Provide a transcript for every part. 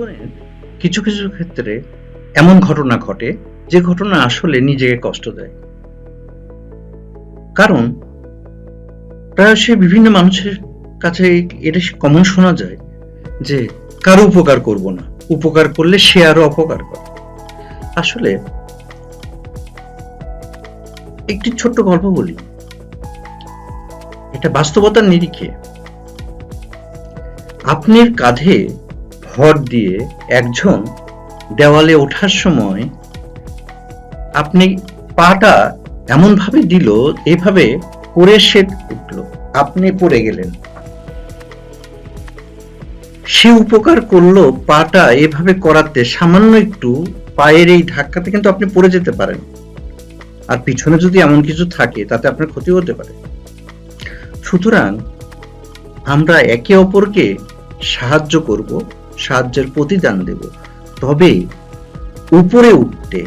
জীবনের কিছু কিছু ক্ষেত্রে এমন ঘটনা ঘটে যে ঘটনা আসলে নিজেকে কষ্ট দেয়। কারণ প্রায়শই বিভিন্ন মানুষের কাছে এটা কমন শোনা যায় যে কারো উপকার করব না, উপকার করলে সে আরো অপকার করে। আসলে একটি ছোট্ট গল্প বলি, এটা বাস্তবতার নিরিখে। আপনার কাঁধে ভর দিয়ে একজন দেওয়ালে ওঠার সময় আপনি পাটা এমন ভাবে দিল, এভাবে করে সে উঠল, আপনি পড়ে গেলেন। সে উপকার করলো পাটা এভাবে করাতে, সামান্য একটু পায়ের এই ধাক্কাতে কিন্তু আপনি পড়ে যেতে পারেন, আর পিছনে যদি এমন কিছু থাকে তাতে আপনার ক্ষতি হতে পারে। সুতরাং আমরা একে অপরকে সাহায্য করব, সাহায্যের প্রতিদান দেব, তবে উপরে উঠতে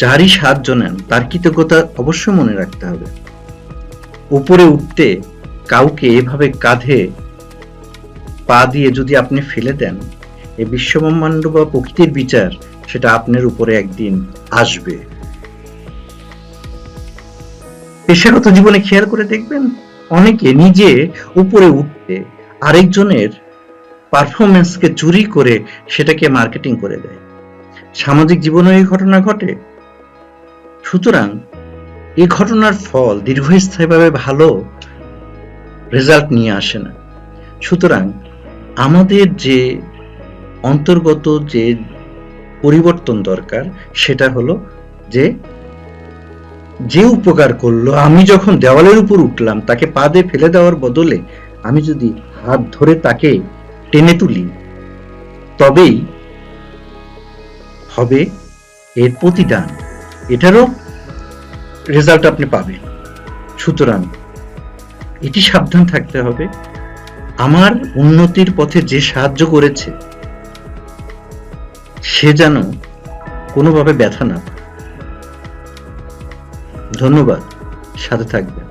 যারই সাহায্য নেন তার কৃতজ্ঞতা অবশ্যই মনে রাখতে হবে। উপরে উঠতে কাউকে এভাবে কাঁধে পা দিয়ে যদি আপনি ফেলে দেন, এই বিশ্বব্রহ্মাণ্ড বা প্রকৃতির বিচার সেটা আপনার উপরে একদিন আসবে। পেশাগত জীবনে খেয়াল করে দেখবেন, অনেকে নিজে উপরে উঠতে আরেকজনের পারফরমেন্সকে চুরি করে সেটাকে মার্কেটিং করে দেয়। সামাজিক জীবনে এই ঘটনা ঘটে। সুতরাং এই ঘটনার ফল দীর্ঘস্থায়ীভাবে ভালো রেজাল্ট নিয়ে আসে না। সুতরাং আমাদের যে অন্তর্গত যে পরিবর্তন দরকার, সেটা হলো যে উপকার করলো, আমি যখন দেওয়ালের উপর উঠলাম তাকে পা দিয়ে ফেলে দেওয়ার বদলে আমি যদি হাত ধরে তাকে টেনে তুলি, তবেই হবে এর প্রতিদান, এটারও রেজাল্ট আপনি পাবেন। সুতরাং এটি সাবধান থাকতে হবে, আমার উন্নতির পথে যে সাহায্য করেছে সে যেন কোনোভাবে ব্যথা না পায়। ধন্যবাদ, সাথে থাকবেন।